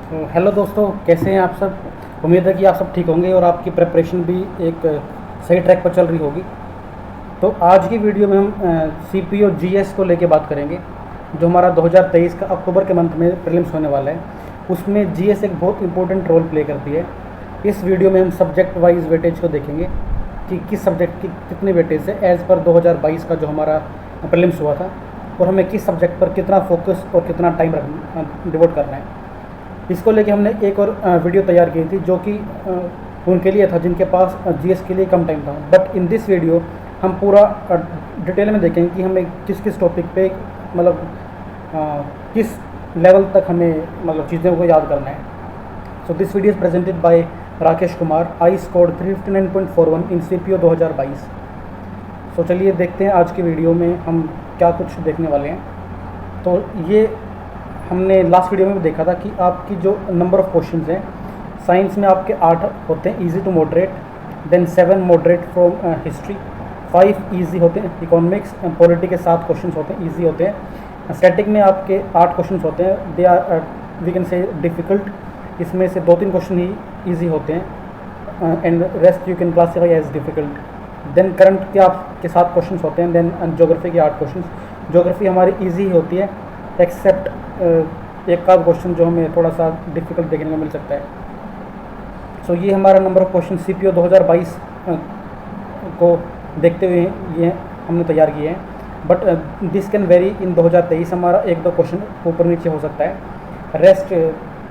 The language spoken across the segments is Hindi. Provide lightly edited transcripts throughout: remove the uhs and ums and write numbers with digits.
तो हेलो दोस्तों, कैसे हैं आप सब। उम्मीद है कि आप सब ठीक होंगे और आपकी प्रिपरेशन भी एक सही ट्रैक पर चल रही होगी। तो आज की वीडियो में हम C P O G S को लेके बात करेंगे, जो हमारा 2023 का अक्टूबर के मंथ में प्रीलिम्स होने वाला है। उसमें जी एस एक बहुत इंपॉर्टेंट रोल प्ले करती है। इस वीडियो में हम सब्जेक्ट वाइज वेटेज को देखेंगे कि किस सब्जेक्ट की कितनी वेटेज है एज़ पर 2022 का जो हमारा प्रीलिम्स हुआ था, और हमें किस सब्जेक्ट पर कितना फोकस और कितना टाइम डिवोट करना है। इसको लेके हमने एक और वीडियो तैयार की थी, जो कि उनके लिए था जिनके पास जीएस के लिए कम टाइम था। बट इन दिस वीडियो हम पूरा डिटेल में देखेंगे कि हमें किस किस टॉपिक पे मतलब किस लेवल तक हमें मतलब चीज़ों को याद करना है। So this video is presented by Rakesh Kumar. I scored 359.41 in CPO 2022। सो चलिए देखते हैं आज की वीडियो में हम क्या कुछ देखने वाले हैं। तो ये हमने लास्ट वीडियो में भी देखा था कि आपकी जो नंबर ऑफ़ क्वेश्चंस हैं, साइंस में आपके 8 होते हैं easy to moderate, then 7 moderate from history, 5 easy होते हैं इकोनॉमिक्स, पॉलिटी के 7 क्वेश्चंस होते हैं इजी होते हैं। स्टैटिक में आपके 8 क्वेश्चंस होते हैं, they are we can say difficult. इसमें से 2-3 क्वेश्चन ही ईजी होते हैं and rest you can classify as difficult. Then current के आपके 7 क्वेश्चंस होते हैं, देन ज्योग्राफी के 8 क्वेश्चन। ज्योग्राफी हमारी ईजी ही होती है एक्सेप्ट एक आध क्वेश्चन जो हमें थोड़ा सा डिफ़िकल्ट देखने को मिल सकता है। सो ये हमारा नंबर ऑफ़ क्वेश्चन CPO 2022 को देखते हुए ये हमने तैयार किए हैं। But this can very in 2023 हमारा 1-2 क्वेश्चन ऊपर नीचे हो सकता है। रेस्ट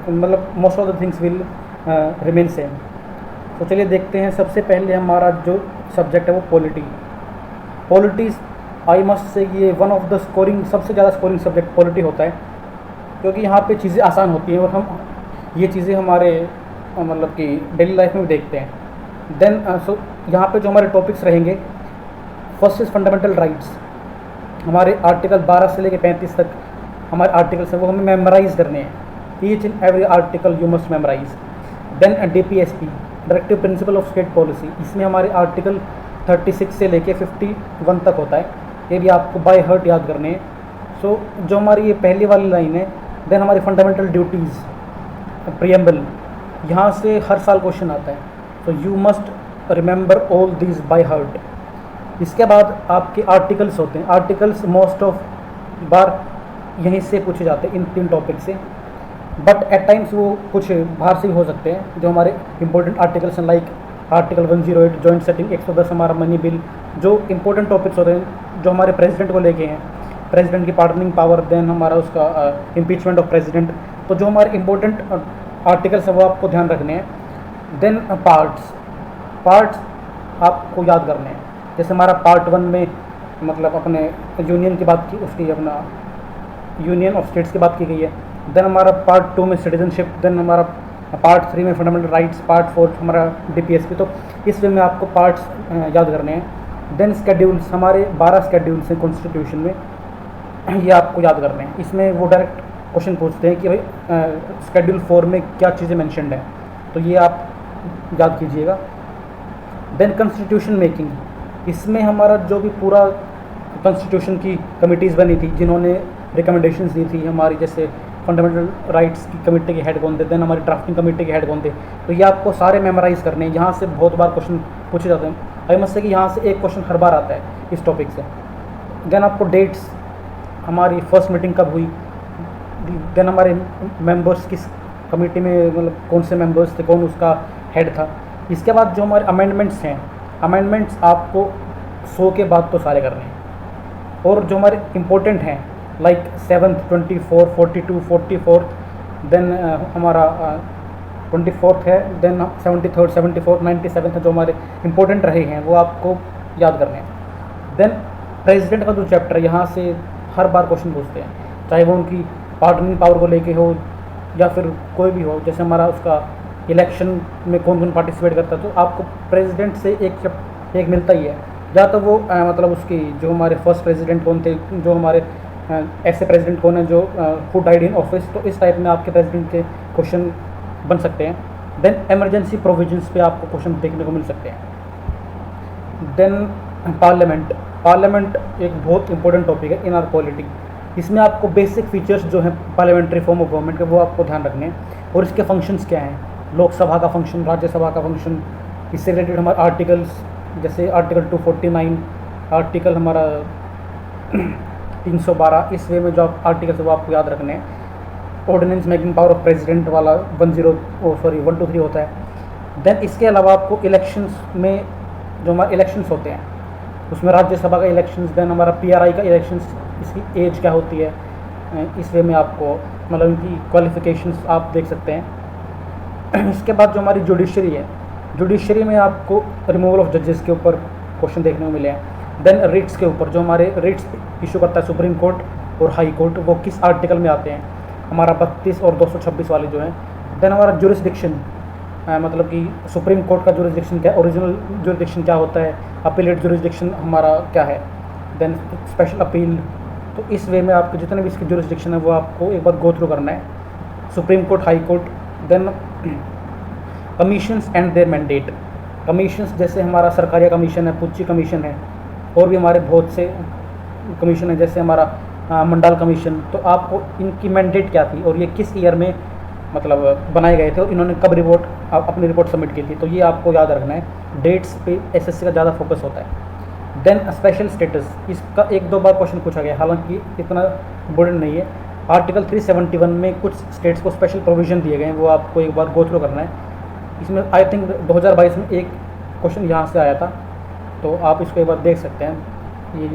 मतलब most of the things will remain same. तो चलिए देखते हैं। सबसे पहले हमारा जो सब्जेक्ट है वो पॉलिटी आई मस्ट से ये वन ऑफ द स्कोरिंग सबसे ज़्यादा स्कोरिंग सब्जेक्ट पॉलिटी होता है, क्योंकि यहाँ पे चीज़ें आसान होती हैं और हम ये चीज़ें हमारे मतलब कि डेली लाइफ में भी देखते हैं। देन सो यहाँ पे जो हमारे टॉपिक्स रहेंगे, फर्स्ट इज़ फंडामेंटल राइट्स। हमारे आर्टिकल 12 से लेकर 35 तक हमारे आर्टिकल्स हैं, वो हमें मेमोराइज करने हैं। Each and every article you must memorise. Then DPSP, directive principle of state policy. इसमें हमारे आर्टिकल 36 से लेके 51 तक होता है, ये भी आपको बाय हार्ट याद करने हैं। सो जो हमारी ये पहली वाली लाइन है, देन हमारी फंडामेंटल ड्यूटीज़ प्रियम्बल, यहाँ से हर साल क्वेश्चन आता है। So you must remember all these by heart. इसके बाद आपके आर्टिकल्स होते हैं। आर्टिकल्स मोस्ट ऑफ बार यहीं से पूछे जाते हैं, इन 3 टॉपिक से। बट एट टाइम्स वो कुछ बाहर से भी हो सकते हैं। जो हमारे इंपॉर्टेंट आर्टिकल्स हैं, लाइक आर्टिकल 108 जॉइंट सेटिंग, 110 हमारा मनी बिल, जो इंपॉर्टेंट टॉपिक्स होते हैं जो हमारे प्रेसिडेंट को लेके हैं, प्रेसिडेंट की पार्डनिंग पावर, देन हमारा उसका इम्पीचमेंट ऑफ प्रेसिडेंट। तो जो हमारे इंपॉर्टेंट आर्टिकल्स हैं वो आपको ध्यान रखने हैं। देन पार्ट्स आपको याद करने हैं। जैसे हमारा पार्ट 1 में मतलब अपने यूनियन की बात की, उसकी अपना यूनियन ऑफ स्टेट्स की बात की गई है। देन हमारा पार्ट 2 में सिटीजनशिप, देन हमारा पार्ट 3 में फंडामेंटल राइट्स, पार्ट 4 हमारा DPSP। तो इस वे में आपको पार्ट्स याद करने हैं। देन स्केड्यूल्स, हमारे 12 स्केड्यूल्स हैं कॉन्स्टिट्यूशन में, ये आपको याद करने हैं। इसमें वो डायरेक्ट क्वेश्चन पूछते हैं कि भाई स्केड्यूल 4 में क्या चीज़ें मैंशनड हैं, तो ये आप याद कीजिएगा। देन कॉन्स्टिट्यूशन मेकिंग, इसमें हमारा जो भी पूरा कॉन्स्टिट्यूशन की कमिटीज़ बनी थी, जिन्होंने रिकमेंडेशंस दी थी हमारी, जैसे फंडामेंटल राइट्स की कमेटी के हेड कौन थे, देन हमारी ड्राफ्टिंग कमेटी के हेड कौन थे, तो ये आपको सारे मेमोराइज़ करने हैं। यहाँ से बहुत बार क्वेश्चन पूछे जाते हैं। आई मस्ट से कि यहाँ से एक क्वेश्चन हर बार आता है इस टॉपिक से। देन आपको डेट्स, हमारी फर्स्ट मीटिंग कब हुई, देन हमारे मेंबर्स किस कमेटी में मतलब कौन से मेंबर्स थे, कौन उसका हेड था। इसके बाद जो हमारे अमेंडमेंट्स हैं, अमेंडमेंट्स आपको 100 के बाद तो सारे करने हैं। और जो हमारे इम्पोर्टेंट हैं लाइक 7th, 24, 42, 44, देन हमारा 24th है, देन 73rd, 74th, 97th है, जो हमारे इंपॉर्टेंट रहे हैं वो आपको याद करने हैं। देन प्रेसिडेंट का जो चैप्टर है, यहाँ से हर बार क्वेश्चन पूछते हैं, चाहे वो उनकी पार्डनिंग पावर को लेके हो या फिर कोई भी हो। जैसे हमारा उसका इलेक्शन में कौन कौन पार्टिसिपेट करता है, तो आपको प्रेसिडेंट से एक मिलता ही है। या तो वो मतलब उसकी जो हमारे फर्स्ट प्रेसिडेंट कौन थे, जो हमारे ऐसे प्रेसिडेंट कौन है जो हु डाइड इन ऑफिस, तो इस टाइप में आपके प्रेसिडेंट के क्वेश्चन बन सकते हैं। देन इमरजेंसी प्रोविजंस पे आपको क्वेश्चन देखने को मिल सकते हैं। देन पार्लियामेंट एक बहुत इंपॉर्टेंट टॉपिक है इन आर पॉलिटी। इसमें आपको बेसिक फीचर्स जो हैं पार्लियामेंट्री फॉर्म ऑफ गवर्नमेंट के, वो आपको ध्यान रखने हैं। और इसके फंक्शंस क्या हैं, लोकसभा का फंक्शन, राज्यसभा का फंक्शन, इससे रिलेटेड हमारे आर्टिकल्स, जैसे आर्टिकल 249, आर्टिकल हमारा 312, इस वे में जो आप आर्टिकल्स वो आपको याद रखने हैं। Ordinance making power of president वाला 123 होता है। देन इसके अलावा आपको इलेक्शंस में, जो हमारे इलेक्शंस होते हैं उसमें राज्यसभा का इलेक्शंस, देन हमारा PRI का इलेक्शंस, इसकी एज क्या होती है, इस वे में आपको मतलब इनकी क्वालिफिकेशंस आप देख सकते हैं। इसके बाद जो हमारी जुडिशरी है, जुडिशरी में आपको रिमूवल ऑफ जजेस के ऊपर क्वेश्चन देखने को मिले हैं। देन रिट्स के ऊपर, जो हमारे रिट्स इशू करता है सुप्रीम कोर्ट और हाई कोर्ट, वो किस आर्टिकल में आते हैं, हमारा 32 और 226 वाले जो हैं। देन हमारा जुरिस्डिक्शन, मतलब कि सुप्रीम कोर्ट का जुरिस्डिक्शन क्या है, ओरिजिनल जुरिस्डिक्शन क्या होता है, अपीलेट जुरिस्डिक्शन हमारा क्या है, देन स्पेशल अपील। तो इस वे में आपके जितने भी इसके जुरिस्डिक्शन है वो आपको एक बार गो थ्रू करना है, supreme court, high court. Then commissions and their mandate, commissions जैसे हमारा सरकारिया कमीशन है, पुच्ची कमीशन है, और भी हमारे बहुत से कमीशन है, जैसे हमारा मंडाल कमीशन। तो आपको इनकी मैंडेट क्या थी और ये किस ईयर में मतलब बनाए गए थे और इन्होंने कब रिपोर्ट अपनी रिपोर्ट सबमिट की थी, तो ये आपको याद रखना है। डेट्स पे SSC का ज़्यादा फोकस होता है। देन स्पेशल स्टेटस, इसका 1-2 बार क्वेश्चन पूछा गया, हालांकि इतना इम्पोर्टेंट नहीं है। आर्टिकल 371 में कुछ स्टेट्स को स्पेशल प्रोविजन दिए गए हैं, वो आपको एक बार गो थ्रू करना है। इसमें आई थिंक 2022 में एक क्वेश्चन यहाँ से आया था, तो आप इसको एक बार देख सकते हैं ये।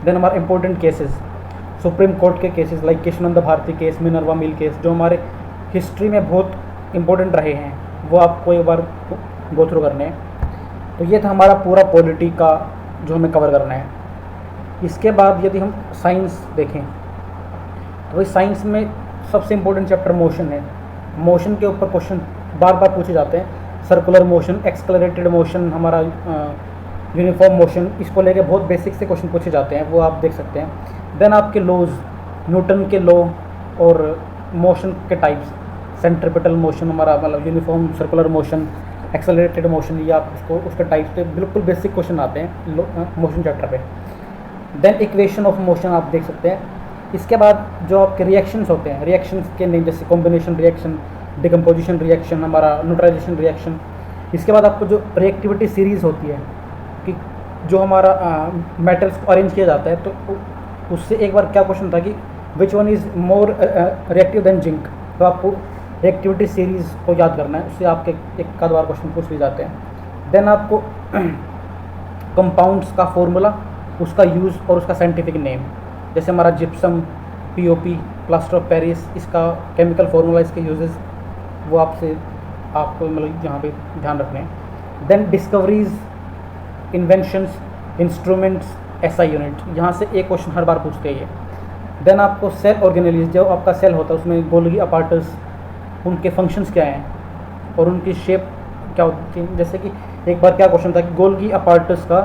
देन हमारे इंपॉर्टेंट केसेस, सुप्रीम कोर्ट के cases like Krishnanand Bharati case, Minerva Mill case, जो हमारे हिस्ट्री में बहुत इंपॉर्टेंट रहे हैं, वो आपको एक बार गो थ्रू करने हैं। तो ये था हमारा पूरा पॉलिटी का जो हमें कवर करना है। इसके बाद यदि हम साइंस देखें तो भाई साइंस में सबसे इम्पोर्टेंट चैप्टर मोशन है। मोशन के ऊपर क्वेश्चन बार बार पूछे जाते हैं, सर्कुलर मोशन, एक्सक्लरेटेड मोशन, हमारा यूनिफॉर्म मोशन, इसको लेके बहुत बेसिक से क्वेश्चन पूछे जाते हैं, वो आप देख सकते हैं। देन आपके लॉज, न्यूटन के लॉ और मोशन के टाइप्स, सेंट्रिपिटल मोशन हमारा मतलब uniform circular motion, accelerated motion, ये आप उसको उसके टाइप्स पे बिल्कुल बेसिक क्वेश्चन आते हैं मोशन चैप्टर पे। देन इक्वेशन ऑफ मोशन आप देख सकते हैं। इसके बाद जो आपके रिएक्शंस होते हैं, रिएक्शंस के नेम जैसे कॉम्बिनेशन रिएक्शन, डिकम्पोजिशन रिएक्शन, हमारा न्यूट्रलाइजेशन रिएक्शन। इसके बाद आपको जो रिएक्टिविटी सीरीज़ होती है कि जो हमारा मेटल्स को अरेंज किया जाता है, तो उससे एक बार क्या क्वेश्चन था कि which one is more reactive than zinc, तो आपको रिएक्टिविटी सीरीज़ को याद करना है, उससे आपके एक आध बार क्वेश्चन पूछ लिए जाते हैं। देन आपको कंपाउंड्स का फॉर्मूला, उसका यूज़ और उसका साइंटिफिक नेम, जैसे हमारा gypsum, POP, plaster of Paris, इसका केमिकल फार्मूला, इसके यूजेस, वो आपको मतलब यहाँ पे ध्यान रखने हैं। Then discoveries, inventions, instruments, SI unit, यहाँ से एक क्वेश्चन हर बार पूछते हैं ये। देन आपको सेल ऑर्गेनेलिस, जो आपका सेल होता है उसमें गोल्गी अपार्टस, उनके फंक्शंस क्या हैं और उनकी शेप क्या होती है। जैसे कि एक बार क्या क्वेश्चन था कि गोल्गी अपार्टस का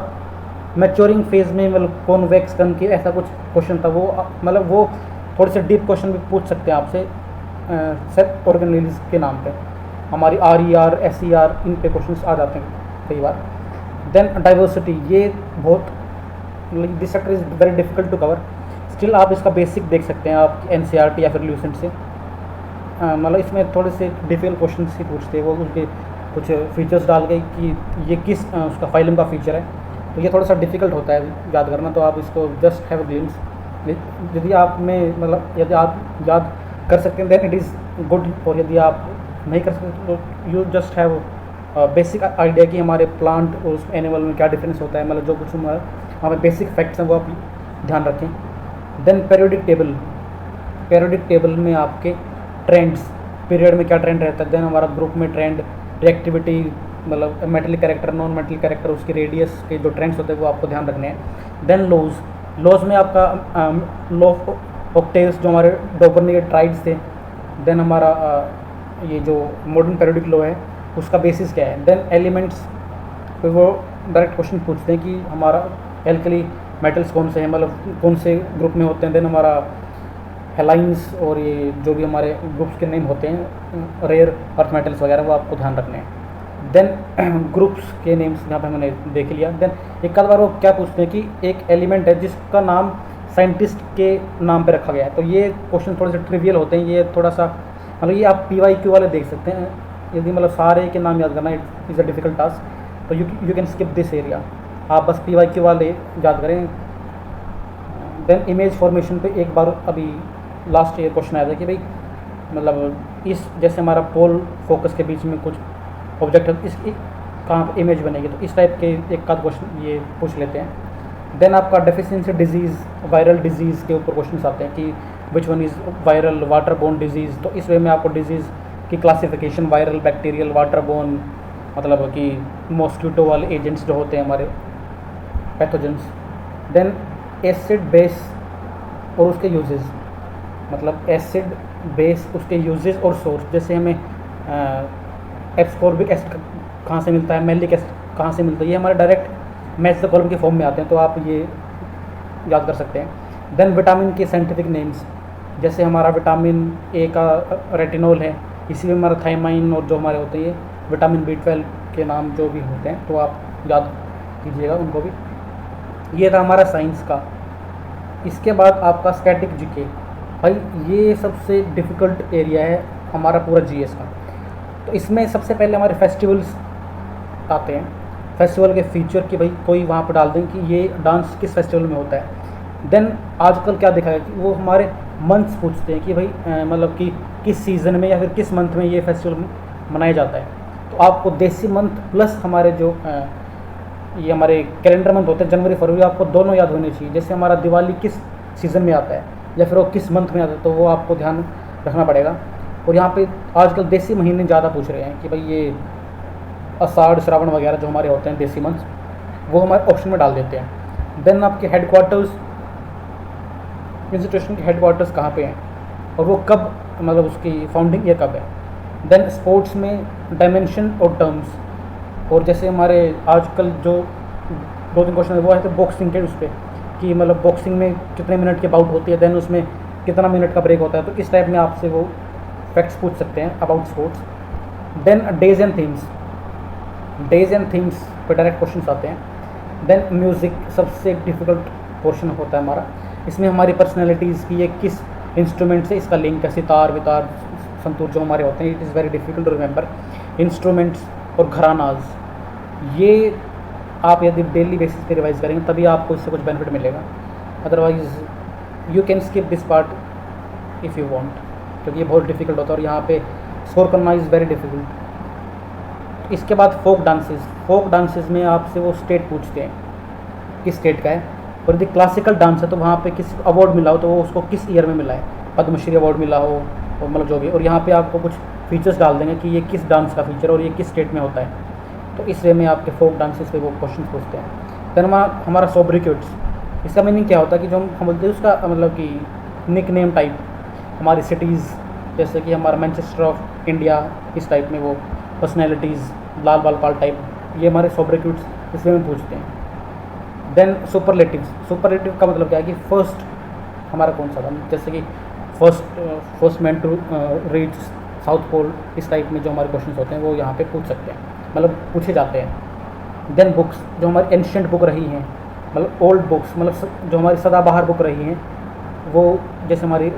मैच्योरिंग फेज में मतलब कॉन्वेक्स कनकेव, ऐसा कुछ क्वेश्चन था। वो मतलब वो थोड़े से डीप क्वेश्चन भी पूछ सकते हैं आपसे सेल ऑर्गेनेलिस के नाम पे। हमारी RER, SER, इन पे क्वेश्चंस आ जाते हैं कई बार। देन डाइवर्सिटी, ये बहुत this chapter is very difficult to cover, still आप इसका बेसिक देख सकते हैं आप NCERT या फिर ल्यूसेंट से। मतलब इसमें थोड़े से डिफिकल्ट क्वेश्चन ही पूछते हैं, वो उनके कुछ फीचर्स डाल के कि ये किस उसका फाइलम का फीचर है, तो ये थोड़ा सा डिफिकल्ट होता है याद करना। तो आप इसको जस्ट हैव अ ग्लिम्स, यदि आप में मतलब यदि आप याद कर सकते हैं देन इट इज़ गुड, और यदि आप नहीं कर सकते तो you just have basic idea कि हमारे प्लांट और उस एनिमल में क्या डिफरेंस होता है, मतलब जो कुछ हमारे बेसिक फैक्ट्स हैं वो आप ध्यान रखें। Then periodic table, periodic table में आपके ट्रेंड्स, पीरियड में क्या ट्रेंड रहता है। देन हमारा ग्रुप में ट्रेंड, रिएक्टिविटी, मतलब metallic character, non metallic character, उसके रेडियस के जो ट्रेंड्स होते हैं वो आपको ध्यान रखने हैं। देन लॉज, लॉज में आपका लॉ ऑफ ऑक्टेव्स, जो हमारे डोपर्निकेट्राइड्स थे। देन हमारा ये जो मॉडर्न पीरियोडिक लॉ है उसका बेसिस क्या है। देन एलिमेंट्स, फिर वो डायरेक्ट क्वेश्चन पूछते हैं कि हमारा एल्कली मेटल्स कौन से हैं, मतलब कौन से ग्रुप में होते हैं। देन हमारा हेलाइंस और ये जो भी हमारे ग्रुप्स के नेम होते हैं, रेयर अर्थ मेटल्स वगैरह, वो आपको ध्यान रखने हैं। देन ग्रुप्स के नेम्स यहाँ पे मैंने देख लिया। देन एक आध बार वो क्या पूछते हैं कि एक एलिमेंट है जिसका नाम साइंटिस्ट के नाम पे रखा गया है, तो ये क्वेश्चन थोड़े से ट्रिवियल होते हैं, ये थोड़ा सा मतलब ये आप PYQ वाले देख सकते हैं। यदि मतलब सारे के नाम याद करना इज़ अ डिफ़िकल्ट टास्क, तो you can skip this area. आप बस PYQ वाले याद करें। देन इमेज फॉर्मेशन पे एक बार अभी लास्ट ईयर क्वेश्चन आया था कि भाई मतलब इस जैसे हमारा पोल फोकस के बीच में कुछ ऑब्जेक्ट है, इसकी कहाँ पर इमेज बनेगी, तो इस टाइप के एक आध क्वेश्चन ये पूछ लेते हैं। देन आपका डेफिशिएंसी डिजीज़, वायरल डिजीज़ के ऊपर क्वेश्चन आते हैं कि which one is viral, water borne disease. तो इस वे में आपको डिजीज़ की classification, viral, bacterial, water borne, मतलब कि मॉस्किटो वाले एजेंट्स जो होते हैं हमारे पैथोजेंस। देन एसिड बेस और उसके यूजेस, मतलब एसिड बेस उसके यूजेस और सोर्स। जैसे हमें एब्सकॉर्बिक एसिड कहाँ से मिलता है, मैलिक एसिड कहाँ से मिलता है, ये हमारे डायरेक्ट मैच द कॉलम के फॉर्म में आते हैं, तो आप ये याद कर सकते हैं। देन विटामिन के साइंटिफिक नेम्स, जैसे हमारा विटामिन ए का रेटिनॉल है, इसी में हमारा थाइमाइन और जो हमारे होते हैं ये विटामिन B12 के नाम जो भी होते हैं, तो आप याद कीजिएगा उनको भी। ये था हमारा साइंस का। इसके बाद आपका स्टैटिक जीके, भाई ये सबसे डिफ़िकल्ट एरिया है हमारा पूरा GS का। तो इसमें सबसे पहले हमारे फेस्टिवल्स आते हैं, फेस्टिवल के फीचर कि भाई कोई वहाँ पर डाल दें कि ये डांस किस फेस्टिवल में होता है। देन आजकल क्या देखा है कि वो हमारे मंथ्स पूछते हैं कि भाई मतलब कि किस सीज़न में या फिर किस मंथ में ये फेस्टिवल मनाया जाता है। तो आपको देसी मंथ प्लस हमारे जो ये हमारे कैलेंडर मंथ होते हैं जनवरी फरवरी, आपको दोनों याद होने चाहिए। जैसे हमारा दिवाली किस सीज़न में आता है या फिर वो किस मंथ में आता है, तो वो आपको ध्यान रखना पड़ेगा। और यहाँ पे आजकल देसी महीने ज़्यादा पूछ रहे हैं कि भाई ये आषाढ़ श्रावण वगैरह जो हमारे होते हैं देसी मंथ, वो हमारे ऑप्शन में डाल देते हैं। देन आपके हेडक्वार्टर्स, इंस्टीट्यूशन के हेडक्वार्टर्स कहाँ पे हैं और वो कब, मतलब उसकी फाउंडिंग ईयर कब है। देन स्पोर्ट्स में डायमेंशन और टर्म्स, और जैसे हमारे आजकल जो 2-3 क्वेश्चन है वो है तो बॉक्सिंग के उस पर कि मतलब बॉक्सिंग में कितने मिनट की बाउट होती है, देन उसमें कितना मिनट का ब्रेक होता है, तो इस टाइप में आपसे वो फैक्ट्स पूछ सकते हैं about sports. Then days and themes, days and themes पर डायरेक्ट क्वेश्चन आते हैं। देन म्यूज़िक सबसे डिफ़िकल्ट पोर्शन होता है हमारा, इसमें हमारी पर्सनैलिटीज़ की ये किस इंस्ट्रूमेंट से इसका लिंक है, सितार वितार संतूर जो हमारे होते हैं, it is very difficult to remember. Instruments और घरानाज, ये आप यदि डेली बेसिस पे रिवाइज करेंगे तभी आपको इससे कुछ बेनिफिट मिलेगा, otherwise you can skip this part if you want, क्योंकि ये बहुत डिफ़िकल्ट होता है और यहाँ पे स्कोर करना इज़ वेरी डिफ़िकल्ट। इसके बाद फोक डांसेस, फोक डांसेस में आपसे वो स्टेट पूछते हैं किस स्टेट का है, और यदि क्लासिकल डांस है तो वहाँ पे किस अवार्ड मिला हो तो वो उसको किस ईयर में मिला है, पद्मश्री अवार्ड मिला हो और मतलब जो भी, और यहाँ पे आपको कुछ फीचर्स डाल देंगे कि ये किस डांस का फीचर और ये किस स्टेट में होता है। तो इस वे में आपके फोक डांसेस पे वो क्वेश्चन पूछते हैं। फिर हमारा सोब्रिक्यूट्स, इसका मीनिंग क्या होता है कि जो हम बोलते हैं उसका मतलब कि निक नेम टाइप, हमारी सिटीज़ जैसे कि हमारा मैनचेस्टर ऑफ इंडिया, इस टाइप में वो पर्सनैलिटीज़, लाल बाल पाल टाइप, ये हमारे सोब्रिक्यूट्स इस वे में पूछते हैं। देन सुपरलेटिव्स, सुपरलेटिव का मतलब क्या है कि फर्स्ट हमारा कौन सा था, जैसे कि first man to reach south pole, इस टाइप में जो हमारे क्वेश्चंस होते हैं वो यहाँ पे पूछ सकते हैं, मतलब पूछे जाते हैं। देन बुक्स, जो हमारी एंशिएंट बुक रही हैं, मतलब ओल्ड बुक्स, मतलब जो हमारी सदाबहार बुक रही हैं, वो जैसे हमारी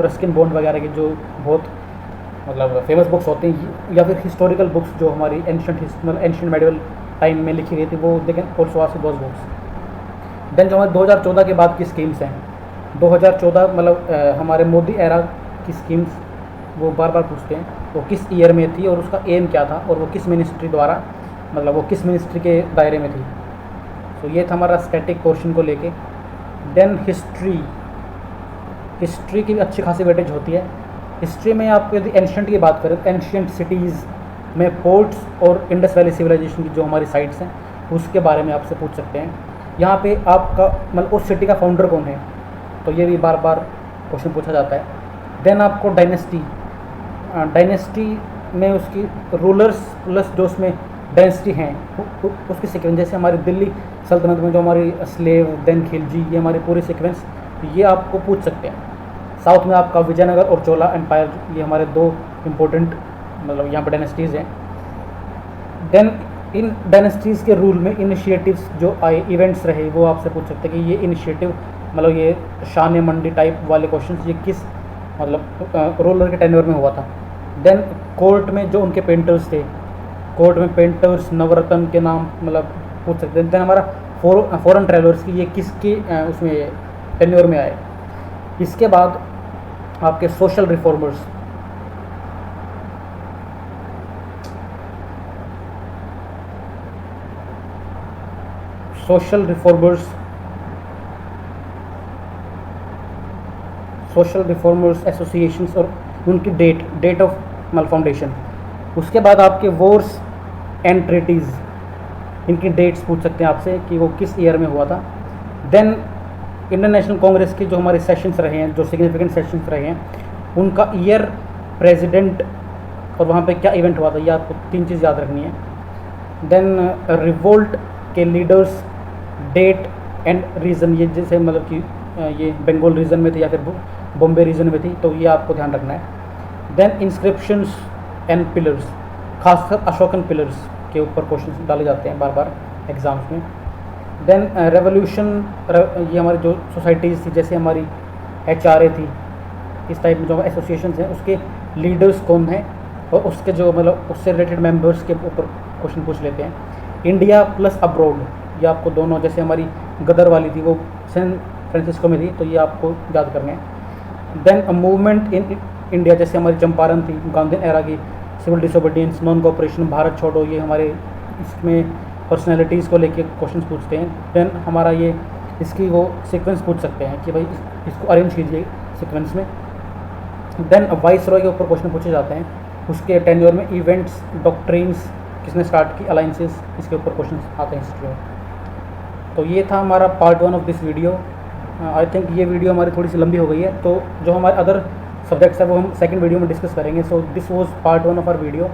रस्किन बॉन्ड वगैरह की जो बहुत मतलब फेमस बुक्स होती हैं, या फिर हिस्टोरिकल बुक्स जो हमारी एंशिएंट मेडिवल टाइम में लिखी गई थी, वो देखें also ask those books. Then जो हमारे 2014 के बाद की स्कीम्स हैं, 2014 मतलब हमारे मोदी एरा की स्कीम्स वो बार बार पूछते हैं, वो किस ईयर में थी और उसका एम क्या था और वो किस मिनिस्ट्री द्वारा, मतलब वो किस मिनिस्ट्री के दायरे में थी। तो ये था हमारा स्टैटिक पोर्शन को लेके। देन हिस्ट्री, हिस्ट्री की भी अच्छी खासी वेटेज होती है। हिस्ट्री में आपको यदि एंशिएंट की बात करें तो एंशिएंट सिटीज़ में पोर्ट्स और इंडस वैली सिविलाइजेशन की जो हमारी साइट्स हैं उसके बारे में आपसे पूछ सकते हैं। यहाँ पे आपका मतलब उस सिटी का फाउंडर कौन है, तो ये भी बार बार क्वेश्चन पूछा जाता है। देन आपको डायनेस्टी, डायनेस्टी में उसकी रूलर्स प्लस जो उसमें डायनेस्टी हैं उसकी सीक्वेंस, जैसे हमारी दिल्ली सल्तनत में जो हमारी स्लेव, देन खिलजी, ये हमारी पूरी सीक्वेंस ये आपको पूछ सकते हैं। साउथ में आपका विजयनगर और चोला एम्पायर, ये हमारे 2 इम्पोर्टेंट मतलब यहाँ पर डायनेस्टीज़ हैं। देन इन डायनेस्टीज़ के रूल में इनिशिएटिव्स जो आए, इवेंट्स रहे, वो आपसे पूछ सकते हैं कि ये इनिशिएटिव मतलब ये शान मंडी टाइप वाले क्वेश्चंस ये किस मतलब रूलर के टेन्योर में हुआ था। देन कोर्ट में जो उनके पेंटर्स थे, कोर्ट में पेंटर्स नवरत्न के नाम मतलब पूछ सकते हैं। देन हमारा फॉरेन ट्रेवलर्स की ये किसके उसमें टेन्योर में आए। इसके बाद आपके social reformers, social reformers associations और उनकी डेट ऑफ मतलब फाउंडेशन। उसके बाद आपके वॉर्स एंड ट्रीटीज़, इनकी डेट्स पूछ सकते हैं आपसे कि वो किस ईयर में हुआ था। देन इंडियन नेशनल कांग्रेस के जो हमारे सेशंस रहे हैं, जो सिग्निफिकेंट सेशंस रहे हैं, उनका ईयर, प्रेसिडेंट और वहाँ पे क्या इवेंट हुआ था, ये आपको 3 चीज़ याद रखनी है। देन रिवोल्ट के लीडर्स, डेट एंड रीज़न, ये जैसे मतलब कि ये बंगाल रीजन में थे या फिर बॉम्बे रीजन में थी, तो ये आपको ध्यान रखना है। देन इंस्क्रिप्शंस एंड पिलर्स, खासकर अशोकन पिलर्स के ऊपर क्वेश्चन डाले जाते हैं बार बार एग्जाम्स में। देन रेवोल्यूशन, ये हमारी जो सोसाइटीज़ थी, जैसे हमारी HRA थी, इस टाइप में जो एसोसिएशंस हैं उसके लीडर्स कौन हैं और उसके जो मतलब उससे रिलेटेड मेंबर्स के ऊपर क्वेश्चन पूछ लेते हैं। इंडिया प्लस अब्रॉड, ये आपको दोनों, जैसे हमारी गदर वाली थी वो सैन फ्रांसिस्को में थी, तो ये आपको याद करने हैं। Then a movement in India, जैसे हमारी चंपारण थी, गांधी एरा की civil disobedience, non cooperation, Bharat छोड़ो, ये हमारे इसमें पर्सनैलिटीज़ को लेके क्वेश्चन पूछते हैं। देन हमारा ये इसकी वो सीक्वेंस पूछ सकते हैं कि भाई इसको अरेंज कीजिए सीक्वेंस में। देन वाइस रॉय के ऊपर क्वेश्चन पूछे जाते हैं, उसके टेन्योर में इवेंट्स, डॉक्ट्रिन्स, किसने स्टार्ट की, अलाइंसेस, इसके ऊपर क्वेश्चन आते हैं हिस्ट्री में। तो ये था हमारा part 1 of this video. I think ये वीडियो हमारी थोड़ी सी लंबी हो गई है, तो जो हमारे अदर सब्जेक्ट्स है वो हम सेकंड वीडियो में डिस्कस करेंगे। So this was part 1 of our video.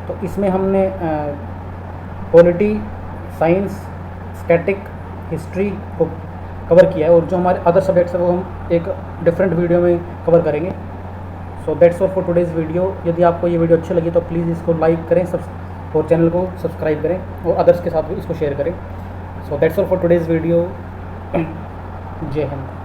तो इसमें हमने पॉलिटी, साइंस, स्टैटिक, हिस्ट्री को कवर किया है, और जो हमारे अदर सब्जेक्ट्स है वो हम एक डिफरेंट वीडियो में कवर करेंगे। So that's all for today's video. यदि आपको ये वीडियो अच्छी लगी तो प्लीज़ इसको लाइक करें, और चैनल को सब्सक्राइब करें और अदर्स के साथ भी इसको शेयर करें। So that's all for today's video. जय हिंद।